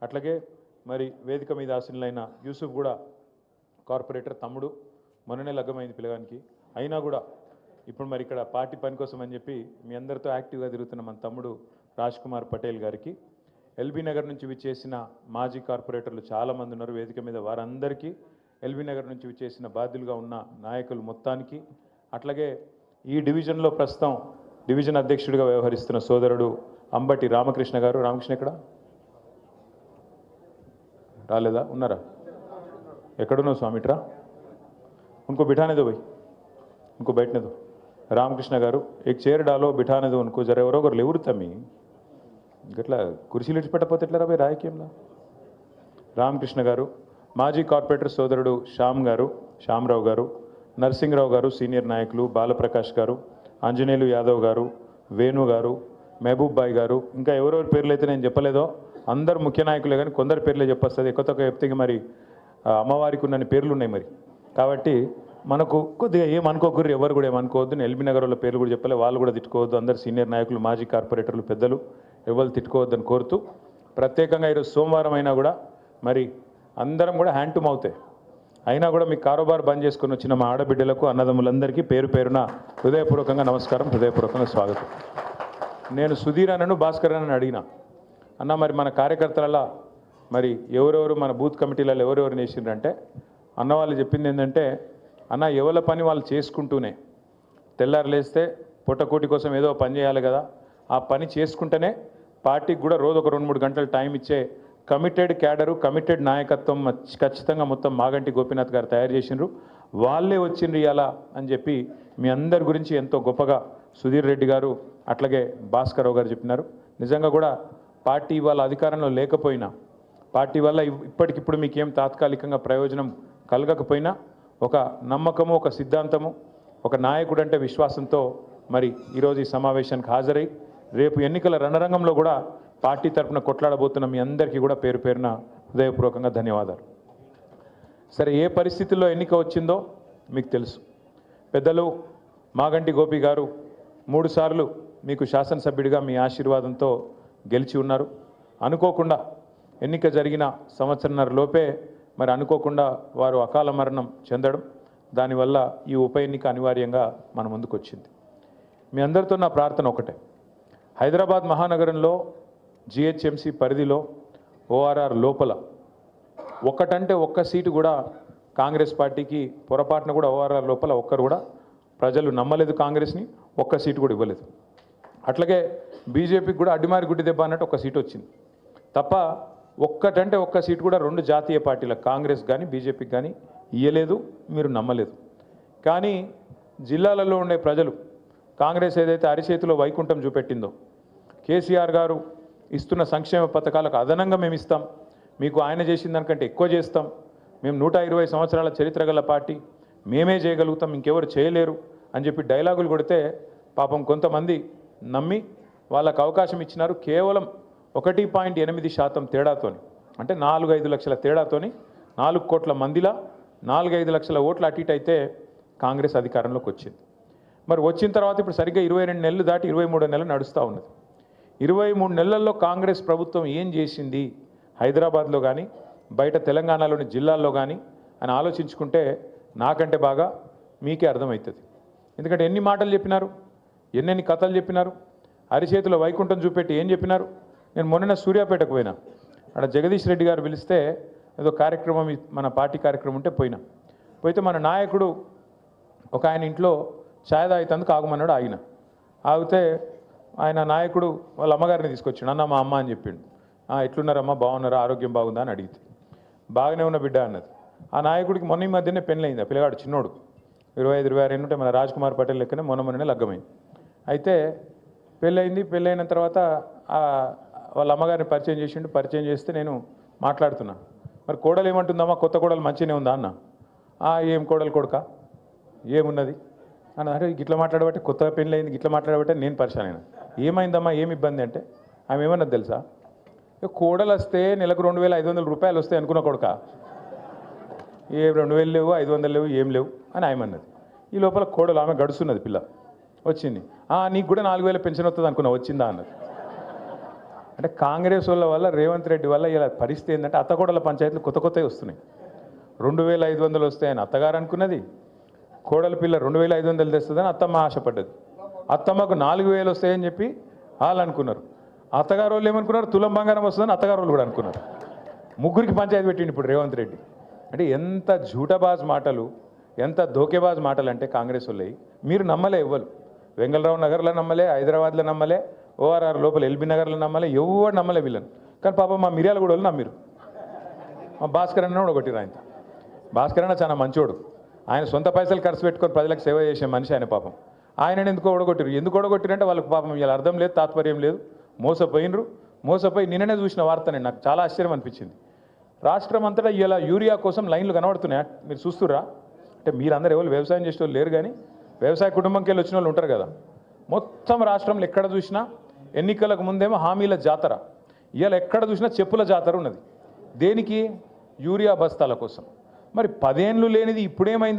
అట్లాగే మరి వేదిక మీద ఆశీనులైన యూసుఫ్ కూడా కార్పొరేటర్ తమ్ముడు, మొన్ననే లగ్గమైంది పిల్లగానికి. అయినా కూడా ఇప్పుడు మరి ఇక్కడ పార్టీ పని కోసం అని చెప్పి మీ అందరితో యాక్టివ్గా తిరుగుతున్న మన తమ్ముడు రాజ్ కుమార్ పటేల్ గారికి, ఎల్బీ నగర్ నుంచి విచ్చేసిన మాజీ కార్పొరేటర్లు చాలామంది ఉన్నారు వేదిక మీద, వారందరికీ, ఎల్బీ నగర్ నుంచి విచ్చేసిన బాధ్యులుగా ఉన్న నాయకులు మొత్తానికి, అట్లాగే ఈ డివిజన్లో ప్రస్తుతం డివిజన్ అధ్యక్షుడిగా వ్యవహరిస్తున్న సోదరుడు అంబటి రామకృష్ణ గారు. రామకృష్ణ ఎక్కడ రాలేదా? ఉన్నారా? ఎక్కడున్నావు స్వామిట్రా? उनको बिठाने दो भाई, उनको बैठने दो. रामकृष्ण गारू एक चेयर डालो, बिठाने दो उनको जरा. ఎవరో లేవురు తమ్మి, గట్లా కుర్చీలు ఇచ్చిపెట్టకపోతే ఎట్లా రాబోయే రాయకేంలా. రామకృష్ణ గారు, మాజీ కార్పొరేటర్ సోదరుడు శ్యామరావు గారు, నరసింహరావు గారు సీనియర్ నాయకులు, బాలప్రకాష్ గారు, ఆంజనేయులు యాదవ్ గారు, వేణు గారు, మహబూబ్ బాయ్ గారు, ఇంకా ఎవరెవరి పేర్లు అయితే నేను చెప్పలేదో అందరు ముఖ్య నాయకులే, కానీ కొందరు పేర్లే చెప్పొస్తుంది. ఎక్కువ తక్కువ చెప్తే మరి అమ్మవారికి ఉన్నన్ని పేర్లు ఉన్నాయి మరి. కాబట్టి మనకు కొద్దిగా ఏమనుకోకూరు, ఎవరు కూడా ఏమనుకోవద్దు. ఎల్బీ నగర్లో పేర్లు కూడా చెప్పలే, వాళ్ళు కూడా తిట్టుకోవద్దు. అందరు సీనియర్ నాయకులు, మాజీ కార్పొరేటర్లు, పెద్దలు ఎవరు తిట్టుకోవద్దని కోరుతూ, ప్రత్యేకంగా ఈరోజు సోమవారం అయినా కూడా మరి అందరం కూడా హ్యాండ్ టు మౌతే అయినా కూడా మీ కారోబార్ బంద్ చేసుకొని వచ్చిన మా ఆడబిడ్డలకు, అన్నదమ్ములందరికీ పేరు పేరున హృదయపూర్వకంగా నమస్కారం, హృదయపూర్వకంగా స్వాగతం. నేను సుధీర్ అన్నను, భాస్కర్ అన్నను అడిగిన, అన్న మరి మన కార్యకర్తలలో మరి ఎవరెవరు మన బూత్ కమిటీలలో ఎవరెవరు చేసిండ్రంటే, అన్న వాళ్ళు చెప్పింది ఏంటంటే, అన్న ఎవరి పని వాళ్ళు చేసుకుంటూనే, తెల్లారు లేస్తే పొట్టకూటి కోసం ఏదో పని చేయాలి కదా, ఆ పని చేసుకుంటేనే పార్టీకి కూడా రోజు ఒక 2-3 గంటలు టైం ఇచ్చే కమిటెడ్ క్యాడరు, కమిటెడ్ నాయకత్వం ఖచ్చితంగా మొత్తం మాగంటి గోపీనాథ్ గారు తయారు చేసిండ్రు, వాళ్ళే వచ్చిండ్రు ఇవాళ అని చెప్పి మీ అందరి గురించి ఎంతో గొప్పగా సుధీర్ రెడ్డి గారు అట్లాగే భాస్కర్ గారు చెప్పినారు. నిజంగా కూడా పార్టీ వాళ్ళ అధికారంలో లేకపోయినా, పార్టీ వల్ల ఇప్పటికిప్పుడు మీకేం తాత్కాలికంగా ప్రయోజనం కలగకపోయినా, ఒక నమ్మకము, ఒక సిద్ధాంతము, ఒక నాయకుడు అంటే విశ్వాసంతో మరి ఈరోజు ఈ సమావేశానికి హాజరై రేపు ఎన్నికల రణరంగంలో కూడా పార్టీ తరఫున కొట్లాడబోతున్న మీ అందరికీ కూడా పేరు పేరున హృదయపూర్వకంగా ధన్యవాదాలు. సరే, ఏ పరిస్థితుల్లో ఎన్నిక వచ్చిందో మీకు తెలుసు. పెద్దలు మాగంటి గోపి గారు 3 సార్లు మీకు శాసనసభ్యుడిగా మీ ఆశీర్వాదంతో గెలిచి ఉన్నారు. అనుకోకుండా ఎన్నిక జరిగిన సంవత్సరన్నర లోపే మరి అనుకోకుండా వారు అకాల మరణం చెందడం, దానివల్ల ఈ ఉప ఎన్నిక అనివార్యంగా మన ముందుకు వచ్చింది. మీ అందరితో నా ప్రార్థన ఒకటే, హైదరాబాద్ మహానగరంలో జిహెచ్ఎంసీ పరిధిలో ఓఆర్ఆర్ లోపల ఒక్కటంటే ఒక్క సీటు కూడా కాంగ్రెస్ పార్టీకి పొరపాటున కూడా ఓఆర్ఆర్ లోపల ఒక్కరు కూడా ప్రజలు నమ్మలేదు, కాంగ్రెస్ని ఒక్క సీటు కూడా ఇవ్వలేదు. అట్లాగే బీజేపీకి కూడా అడ్డిమారి గుడ్డి దెబ్బ అన్నట్టు ఒక సీటు వచ్చింది తప్ప, ఒక్కటంటే ఒక్క సీటు కూడా 2 జాతీయ పార్టీలకు, కాంగ్రెస్ కానీ బీజేపీకి కానీ ఇయ్యలేదు, మీరు నమ్మలేదు. కానీ జిల్లాలలో ఉండే ప్రజలు కాంగ్రెస్ ఏదైతే అరిచేతిలో వైకుంఠం చూపెట్టిందో, కేసీఆర్ గారు ఇస్తున్న సంక్షేమ పథకాలకు అదనంగా మేము ఇస్తాం, మీకు ఆయన చేసిన దానికంటే ఎక్కువ చేస్తాం, మేము 120 సంవత్సరాల చరిత్ర గల పార్టీ, మేమే చేయగలుగుతాం, ఇంకెవరు చేయలేరు అని చెప్పి డైలాగులు కొడితే పాపం కొంతమంది నమ్మి వాళ్ళకు అవకాశం ఇచ్చినారు. కేవలం 1.8% తేడాతోని, అంటే 4-5 లక్షల తేడాతోని 4 కోట్ల మందిలా 4-5 లక్షల ఓట్లు అటు ఇటు అయితే కాంగ్రెస్ అధికారంలోకి వచ్చింది. మరి వచ్చిన తర్వాత ఇప్పుడు సరిగ్గా 22 నెలలు దాటి 23 నెలలు నడుస్తూ ఉన్నది. 23 నెలల్లో కాంగ్రెస్ ప్రభుత్వం ఏం చేసింది హైదరాబాద్లో కానీ బయట తెలంగాణలోని జిల్లాల్లో కానీ అని ఆలోచించుకుంటే నాకంటే బాగా మీకే అర్థమవుతుంది. ఎందుకంటే ఎన్ని మాటలు చెప్పినారు, ఎన్నెన్ని కథలు చెప్పినారు, అరిచేతిలో వైకుంఠం చూపెట్టి ఏం చెప్పినారు. నేను మొన్న సూర్యాపేటకు పోయినా, అక్కడ జగదీష్ రెడ్డి గారు పిలిస్తే ఏదో కార్యక్రమం, మన పార్టీ కార్యక్రమం ఉంటే పోయితే మన నాయకుడు ఒక ఆయన ఇంట్లో ఛాయ్ తాగుతందుకు ఆగమన్నాడు. ఆగితే ఆయన నాయకుడు వాళ్ళ అమ్మగారిని తీసుకొచ్చాడు. అన్న మా అమ్మ అని చెప్పిండు. ఎట్లున్నారమ్మా, బాగున్నారా, ఆరోగ్యం బాగుందా అని అడిగితే బాగానే ఉన్న బిడ్డ అన్నది. ఆ నాయకుడికి మొన్న ఈ మధ్యనే పెళ్ళయింది. ఆ పిల్లగాడు చిన్నోడు 25-26 ఉంటే మన రాజ్ కుమార్ పటేల్ లెక్కనే మొన్ననే లగ్గమైంది. అయితే పెళ్ళైన తర్వాత వాళ్ళ అమ్మగారిని పరిచయం చేసిండు. పరిచయం చేస్తే నేను మాట్లాడుతున్నా, మరి కోడలు ఏమంటుందమ్మా, కొత్త కోడలు మంచిగానే ఉందా అన్న. ఏం కోడలు కొడుక ఏమున్నది అన్న. అంటే గిట్లా మాట్లాడబట్టే, కొత్తగా పెళ్ళి అయింది గిట్లా మాట్లాడబట్టే నేను పరిచయం అయినా. ఏమైందమ్మా, ఏమి ఇబ్బంది అంటే ఆమె ఏమన్నది తెలుసా, కోడలు వస్తే నెలకు 2,500 రూపాయలు వస్తాయి అనుకున్న కొడుక, ఏ 2,000 లేవు, 500 లేవు, ఏం లేవు అని ఆమె అన్నది. ఈ లోపల కోడలు ఆమె గడుస్తున్నది, పిల్ల వచ్చింది. నీకు కూడా 4,000 పెన్షన్ వస్తుంది అనుకున్నా, వచ్చిందా అన్నది. అంటే కాంగ్రెస్ వాళ్ళ వల్ల రేవంత్ రెడ్డి వల్ల ఇలా పరిస్థితి ఏంటంటే అత్తకోడల పంచాయతీలు కొత్త కొత్తవి వస్తున్నాయి. 2500 వస్తాయని అత్తగారు అనుకున్నది, కోడల పిల్ల 2500 తెస్తుందని అత్తమ్మ ఆశపడ్డది. అత్తమ్మకు 4000 వస్తాయని చెప్పి వాళ్ళు అనుకున్నారు. అత్తగారు వాళ్ళు ఏమనుకున్నారు, తులం బంగారం వస్తుందని అత్తగారు వాళ్ళు కూడా అనుకున్నారు. ముగ్గురికి పంచాయతీ పెట్టిండు ఇప్పుడు రేవంత్ రెడ్డి. అంటే ఎంత జూటబాజ్ మాటలు, ఎంత ధోకేబాజ్ మాటలు అంటే కాంగ్రెస్ వాళ్ళవి. మీరు నమ్మలే ఎవ్వరు. వెంగళరావు నగర్లో నమ్మలే, హైదరాబాద్లో నమ్మలే, ఓఆర్ఆర్ లోపల ఎల్బీ నగర్లో నమ్మలే, ఎవరు నమ్మలే వీళ్ళని. కానీ పాపం మా మిర్యాల కూడా వాళ్ళు నమ్మిరు. మా భాస్కర్ అన్న కూడా కొట్టిరు. ఆయన భాస్కర్ అన్న చాలా మంచోడు. ఆయన సొంత పైసలు ఖర్చు పెట్టుకొని ప్రజలకు సేవ చేసే మనిషి ఆయన. పాపం ఆయనని ఎందుకు ఓడగొట్టిరు. ఎందుకు ఓడగొట్టిరంటే వాళ్ళకి పాపం ఇలా అర్థం లేదు, తాత్పర్యం లేదు. మోసపోయినరు. మోసపోయి నిన్ననే చూసిన వార్తనే నాకు చాలా ఆశ్చర్యం అనిపించింది. రాష్ట్రం అంతటా ఇలా యూరియా కోసం లైన్లు కనబడుతున్నాయా మీరు చూస్తుర్రా? అంటే మీరందరూ ఎవరు వ్యవసాయం చేసే వాళ్ళు లేరు, కానీ వ్యవసాయ కుటుంబంకి వెళ్ళి వచ్చిన వాళ్ళు ఉంటారు కదా. మొత్తం రాష్ట్రంలో ఎక్కడ చూసినా ఎన్నికలకు ముందేమో హామీల జాతర, ఇవాళ ఎక్కడ చూసినా చెప్పుల జాతర ఉన్నది. దేనికి? యూరియా బస్తాల కోసం. మరి 10 ఏళ్ళు లేనిది ఇప్పుడేమైంది?